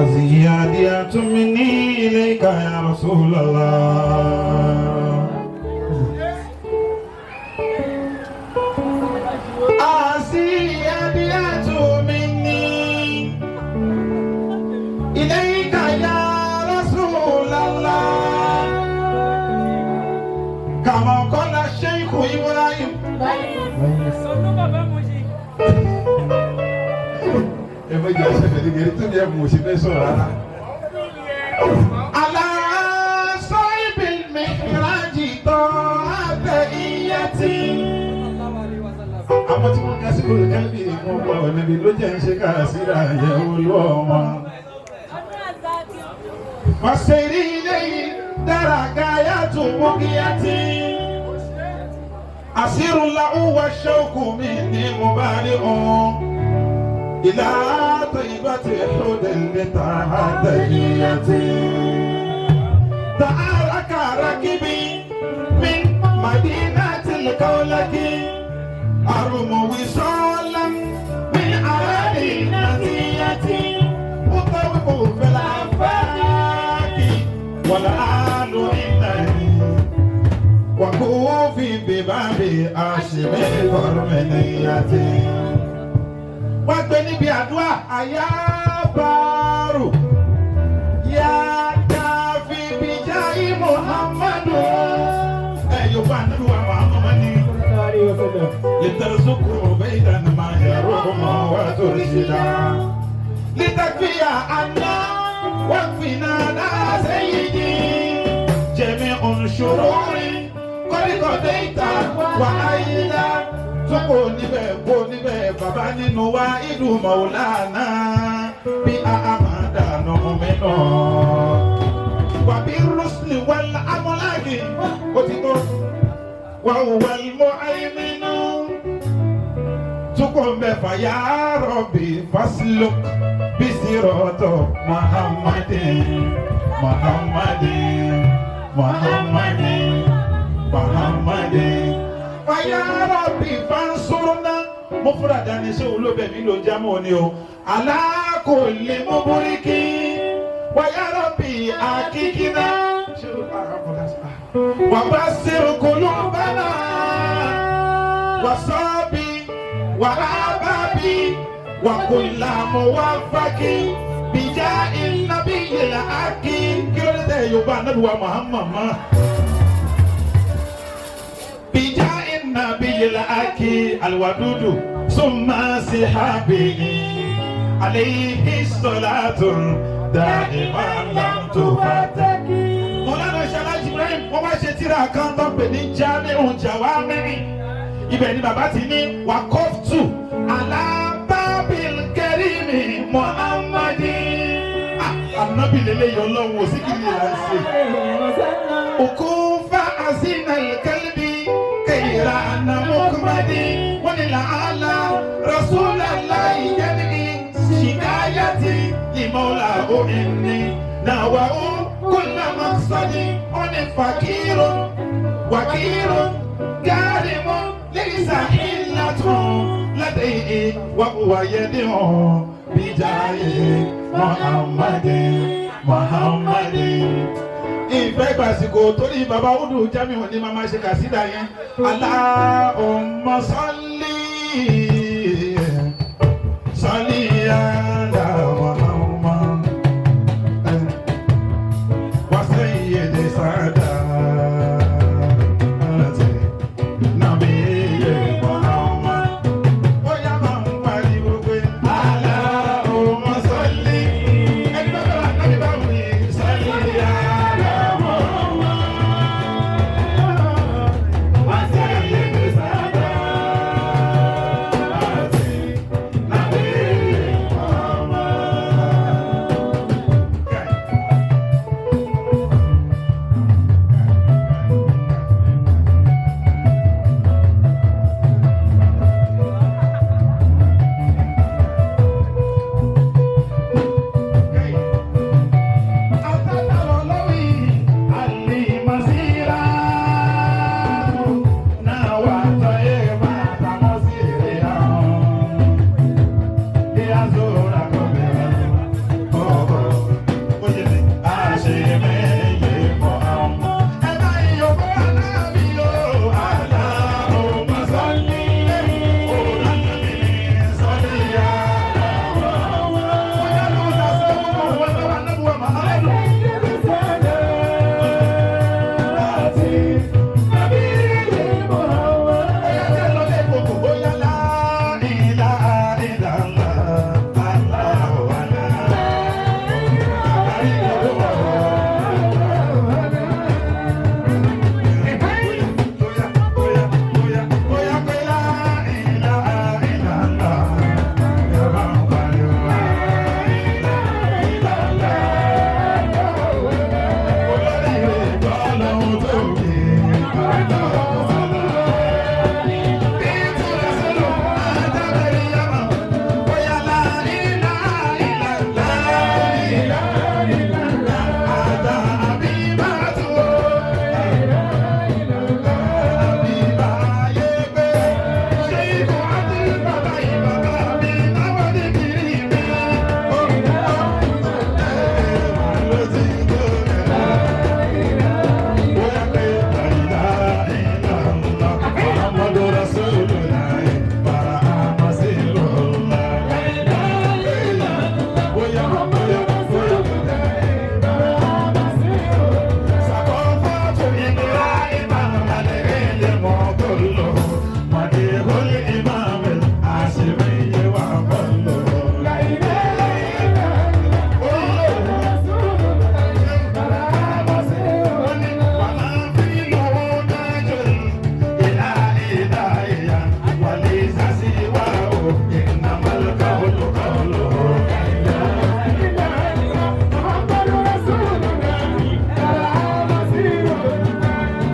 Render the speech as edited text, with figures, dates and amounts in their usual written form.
أزيادية مني إليك يا رسول الله أزيادية مني إليك يا رسول الله كما قال الشيخ إبراهيم Ebe jẹ́ ọ̀sẹ̀ tẹ̀lé gẹ̀rẹ́ tó ní ẹ̀mú òsì fẹ́ sọ̀rọ̀ rárá. Aláṣọ ibil mi'raji tó àtẹ iye tí. Àwọn tí wọ́n ká sí kúrò kẹ́lí ìwọ̀n pọ̀ níbi ló jẹ́ ń ṣe ká síra yẹ olúwa wọn. Fàṣẹ̀rí ilé yìí dára gáyà tó mọ́gíyà tí. Àṣírùlá ó wá ṣọ́kù mi ní mo bá rí wọn. إلى طيبة حود لطه تهيتي تعالك راكبي من مدينة الكولك أرم وصالا من أراضي نزيتي أطوف في الآفاق والآل إنني وكوفي بباب هاشم فرمنيتي wọ́n gbé níbi àdúrà àyàbàrò yàtà fìbìjà Muhammadu Yorùbá nínú àwọn àmọ́mọ́ni ìtẹ̀sùkú bẹ́ẹ̀dà ní máa yẹ̀rọ ọmọ wa tó rí sí dá lítàkìyà àná wọ́n fi náà náà sẹ́yìn ní jẹ̀mí òǹṣòro rí kọ́ríkọ́dé ìta wà áyé dá. Sọ́kò níbẹ̀ kó níbẹ̀ bàbá nínú wa ìlú Mọ̀ọ́lánà bí àmàdà nọ́mẹ́nà. Wàbí Rúsùlì wàlá amọ́láàgì ó ti tó. Wà wàlú mọ́ àyèmínú. Sọ́kò mẹ́fà yà rọ̀bì fásilò bí sírọ̀tọ̀ Muhammadin Muhammadin Muhammadin Muhammadin. Fàyà rọ̀bì fansurna mufrada ni ṣé olóbẹ̀ mi ló jámọ́ ni o alákòólé mọ́búríkì fàyà rọ̀bì àkíkínà wàbá sírùkùlù bánà wàsọ́bì wàhábàbì wàkùlà mọ̀wáfàkì bìjà ìnàbí yìlá àkì kí ló dé tẹ̀ Yorùbá anábìwá Muhammad bìjà النبي الأكي الودود ثم صحابه عليه الصلاة دائما لم تفتك مولانا شلاج إبراهيم wọ́n wá ṣe tírà kan tó ń pè ní Jami'u Jawami' ibẹ̀ ni bàbá ti ní waqaftu ala babil karimi Muhammadin ànábì lélẹ́yìn ọlọ́run ò sí kí ni ìlànà ṣe òkú fa àzínà kalbi كيران مكمدي وللعالى رسول الله يدعي شكايتي لمولاه إني نواه كل مقصدي أنا فقير وكير كارم ليس حلة لديه وهو يدعو بجاه محمد محمد. Ìfẹ́ gbàsìkò torí bàbá Udu Jamiu ní màmá ṣe kàsídà yẹn. Allahumma salli